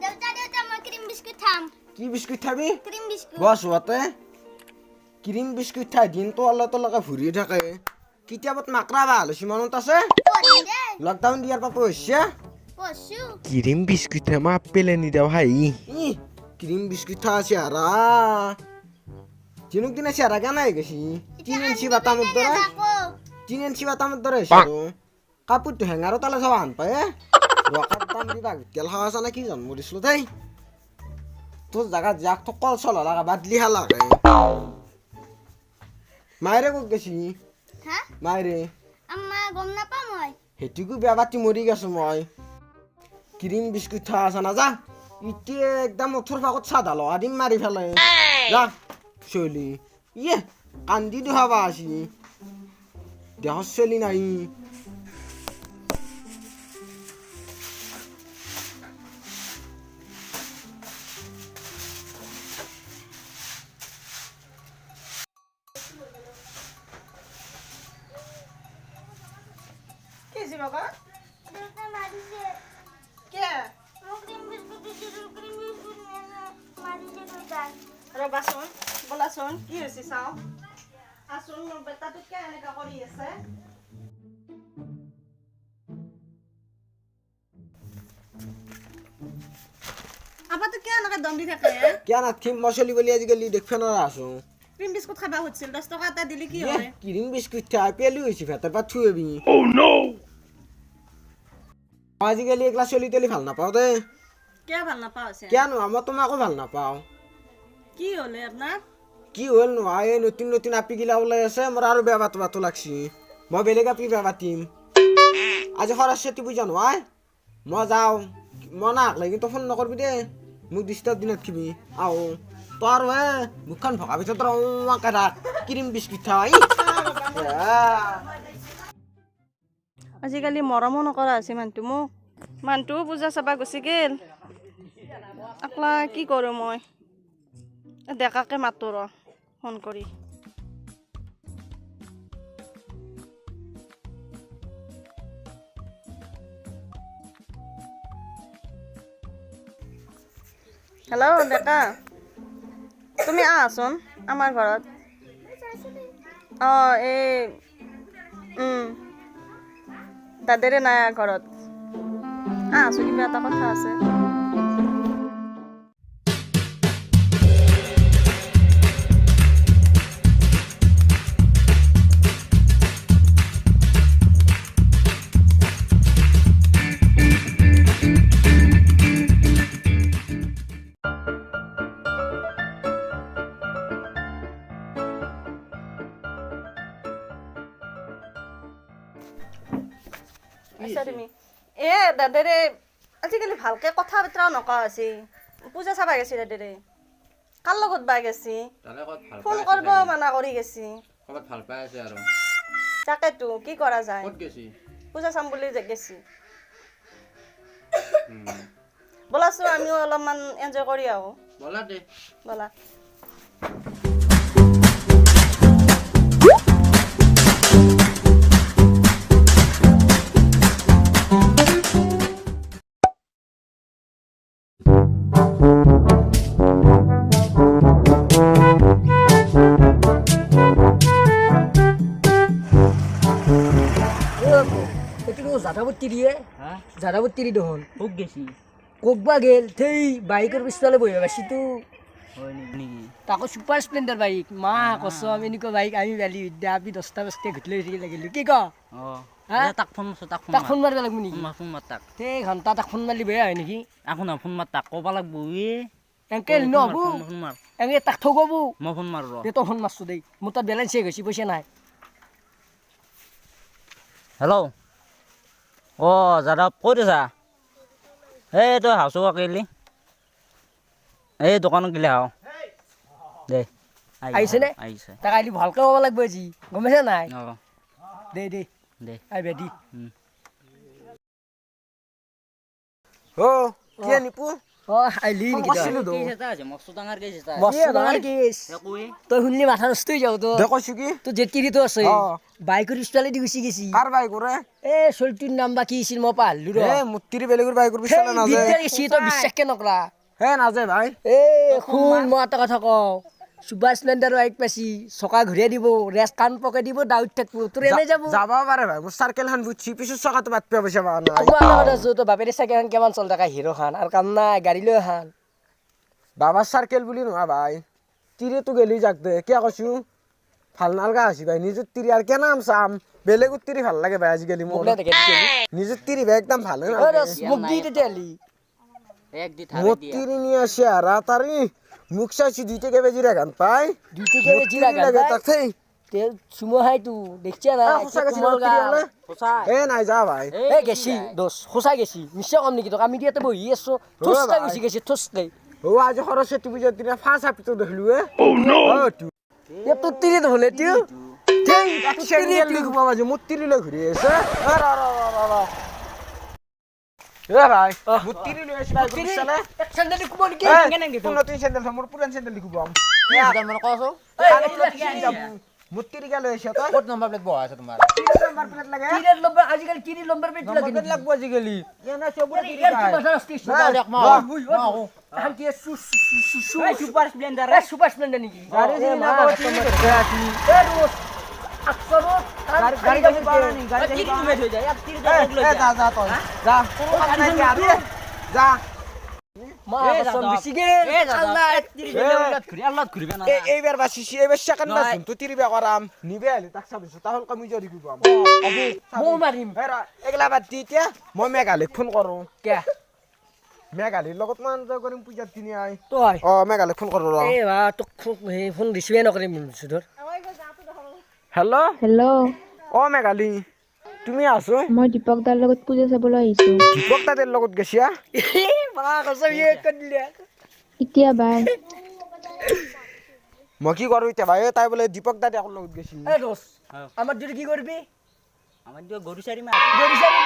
দেউতা মই cream biscuit খাম। কি বিস্কুট খাবি? Cream biscuit. বস ওতে ক্ৰীম বিস্কুট খাই দিনটো অলপ লগে ঘূৰি থাকে। কিতাপত মাকৰা ভাল হৈছে মনত আছে? পঢ়ি দে। লকডাউন দিয়াৰ পৰা পঢ়িছে। পঢ়ছো। ক্ৰীম বিস্কুট মই আপেলে নিদাও হাই ই ক্ৰীম বিস্কুট খা চেহাৰা দিনক দিনে চেহাৰা কেনে হৈ গৈছি 3 ইঞ্চি বাটামৰ দৰে 3 ইঞ্চি বাটামৰ দৰে হৈছে আৰু কাপোৰটো হেঙাৰৰ তালে যাব আন পায় ৰকাত দাম দিবা তেল খাৱা আছে নে কি জন্ম দিছিলো দেই তোৰ জাগাত যাক তো কল চল লাগা বাদলি হালাকে মায়েৰে ক'ত গেছি হা মায়েৰে আম্মা গম নাপাওঁ মই। হেতুকো বেয়া বাতি মৰি গেছো মই ক্ৰীম বিস্কুট খা আছে না যা ইতিয়া একদম ওঠৰ ভাগত চাদা লহা দিম মাৰি ফেলে যা চলি ইয়ে কান্দি দেখাবা আছি দেহৰ চলি নাই কি বাবা দেউতা মাৰিছে। কে মোক ক্ৰীম বিস্কুট দিছিল ক্ৰীম বিস্কুট মাৰিছে দেউতা। ৰবাচোন বলাচোন কি হৈছে চাওঁ আচোন মোৰ বেটাটো কিয় এনেকা কৰি আছে আপাতো কিয় এনেকা দম দি থাকে কিয় নাথিম মই চলি বুলি আজিকালি দেখবা নৰা আছো ক্ৰীম বিস্কুট খাবা খুজিছিল 10 টকা এটা দিলি কি ইয়ে হয় ক্ৰীম বিস্কুট খাই পেলি হৈছে ভেতৰ পৰা থুই এবি আজিকালি এইগিলা চলি তেলি ভাল নাপাওঁ দে কিয় ভাল নাপাওঁ আছে কিয় নোহোৱা মই তোমাকো ভাল নাপাওঁ কি হ'লে আপোনাৰ কি হ'ল নোহোৱা এই নতুন নতুন আপীগিলা ওলাই আছে মোৰ আৰু বেয়া বাটো বাটো লাগছি মই বেলেগ আপী বেয়া পাতিম আজি সৰস্বতী পূজা নহয় মই যাওঁ মই নাহলে কিন্তু ফোন নকৰবি দে মোক ডিষ্টাৰ্ব দিনত কিবি আহো তোৰ হে মুখখন ভকা পিছত ৰঙাকে ৰাখ ক্ৰীম বিস্কুট খাই আজিকালি মৰমো নকৰা হৈছে মোক মানুহটো পূজা চাবা গুচি গেল আকলা কি কৰোঁ মই ডেকাকে মাতো ৰ ফোন কৰি হেল্ল' ডেকা তুমি আহাচোন আমাৰ ঘৰত অঁ এই দাদেৰে নাই ঘৰত আহাচোন কিবা এটা কথা আছে তুমি দাদেৰে আজিকালি ভালকে কথা বতৰাও নকোৱা হৈছে পূজা চাবা গেছি দাদেৰে কাৰ লগত বা গেছি ফোন কৰিব মানা কৰি গেছি তাকেতো কি কৰা যায় পূজা চাম বুলি গেছি বলাচোন আমিও অলপমান এনজয় কৰি আহো বলা জাদাবত্তি দিয়ে জাদাবত্তি দি দেখোন খুব গেছি কোকবা গেল সেই বাইকের পিছফালে বহি পাইছি তাকো সুপার স্প্লেন্ডার বাইক মা কষ্ট আমি এনেকুৱা বাইক আমি বেলি বিদ্যা আমি 10টা বস্তি ঘুটলৈ লাগিলো কি ক তাক ফোন মাৰিব লাগিব নেকি সেই ঘণ্টা তাক ফোন মাৰিলে বেয়া হয় নেকি ফোন মাৰ তাক ক'ব লাগব এনকে নহব এনকে তাক ঠগাব মই ফোন মাৰো দে তই ফোন মাৰছো দেই মোৰ তাত বেলেঞ্চ শেষ হৈছে পইচা নাই হেল্ল' যাদৱ ক'ত আছা এই তই হাউচ কেলি এই দোকানত গিলে আহ দে আহিছেনে আহিছে তাক আহিলি ভালকে ক'ব লাগিব আজি গম পাইছা নাই অঁ দে দে দে আহিবা দি অ কি নিপু অ আইলি ফোন নেকি কৰিছিলো তো কেছ এটা আছে মস্ত ডাঙৰ কেছ এটা আছে মস্ত ডাঙৰ কেছ একোৱে তই শুনলি মাথা নষ্ট হৈ যাও তো দে কৈছো কি তো জেতিৰিতো আছে অ। বাইকৰ পিছফালে দি গুচি গেছি কাৰ বাই কৰে এ চলটোৰ নাম বা কি আছিল মই পাহৰিলো ৰ এ মুত্তিৰি বেলেগৰ বাইকৰ পিছফালে নাযায় বিদ্যাৰ গেছি তই বিশ্বাসকে নকৰা হে নাযায় ভাই এ শুন মই এটা কথা কওঁ সুভাষ স্প্লেণ্ডাৰ বাইক পাইছি চকা ঘূৰিয়াই দিব ৰেচ কাণ পকাই দিব দাউত থাকিব তোৰ এনে যাব যাবা পাৰে ভাই মোৰ চাৰ্কেলখন বুজছি পিছত চকাটো বাদ পোৱা পইচা পোৱা নাই মই এটা কথা আছো তোৰ বাপেৰে চাইকেল কিমান চল থকা হিৰো খান আৰু কাম নাই গাড়ী লৈ খান বাবার চাৰ্কেল বুলি নহয় ভাই তিৰিটো গেলি যাক দে কিয় কৈছো ভাল নালগা হৈছে ভাই নিজৰ তিৰি আৰু কেনে নাম চাম বেলেগৰ তিৰি ভাল লাগে ভাই আজিকালি মোৰ মোকলে দেখে নিজৰ তিৰি ভাই একদম ভালে ঐ নালাগে ৰস মোক দি তেতিয়াহ'লি এক দি থাৰে মোৰ দিয়া তিৰি নিয়ে আসে আর তারি মুখ চাইছি 2 টাকা বেজি রাখান পাই 2 টাকা বেজি রাখান লাগে পাই? তাকে তে চুমো হাই তু দেখছি না সঁচা গেছি এ নাই যা ভাই এ গেছি দোষ সঁচা গেছি নিশ্চয় কম নেকি তোক আমি দিয়াতে বহি আছো থসকা গুচি গেছি থসকাই ও আজ সরস্বতী পূজার দিনে ফাঁস হাপি তো দেখলু এ এ তোর তিরি তো হলে তুই সেঙ্গেল লিখবো মাঝে মুত্তিরি লই ঘুরে এসে এ ভাই মুত্তিরি লই এসে ভাই গুছালে এক স্যান্ডেল কুমন কি কোন তুই স্যান্ডেল মোর পুরান স্যান্ডেল লিখবো আম মানে কছো মুত্তিরি গেল এসে তো ক'ত নম্বৰ প্লেট বহা আছে তোমাৰ নাম্বার প্লেট লাগে তিরের নম্বর আজকাল তিরি নম্বর পেট লাগে নাম্বার লাগবো আজিকালি এনা সবুরে তিরি এর ভাই মাথা নষ্ট কি সুপাৰ স্প্লেণ্ডাৰ সুপার স্প্লেন্ডার নাকি গাড়ি দিন না এ দোষ আকসরত গাড়ি গাড়ি পাওয়া নেই গাড়ি তিৰি তুমি থৈ যায় এক তিৰি যা যা তো যা কোনো কাজ নাই কি আরে যা মা কসম বেশি গেল আল্লাহ আল্লাহ ঘুৰিবে না এইবার বাসিছি এইবার সেকেন্ড বাসুন তুই তিরি বেকরাম নিবে আলি তাক সাবিছ তাহলে কমি জরি দিব আম মো মারিম হেরা এগলা বাদ দি এতিয়া মই মেঘালয়ক ফোন কৰো কে মেঘালয়ৰ লগত মান কৰিম পূজাত তিনি আই তই মেঘালয়ক ফোন কৰো ৰ এ বা তোক ফোন রিসিভ নকরিম সুধর হেল্ল' হেল্ল' মেঘালী তুমি আছো মই দীপক দাৰ লগত পূজা চাবলৈ আহিছো দীপক তাদের লগত গেছিয়া মা কসম ইয়ে কদিলে এতিয়া বাই মই কি কৰো এতিয়া ভাই তাই বোলে দীপক দাদের লগত গেছি এ দোষ আমার যদি কি করবি আমাৰ দিও গৰু চাৰি মাহ গরি সারি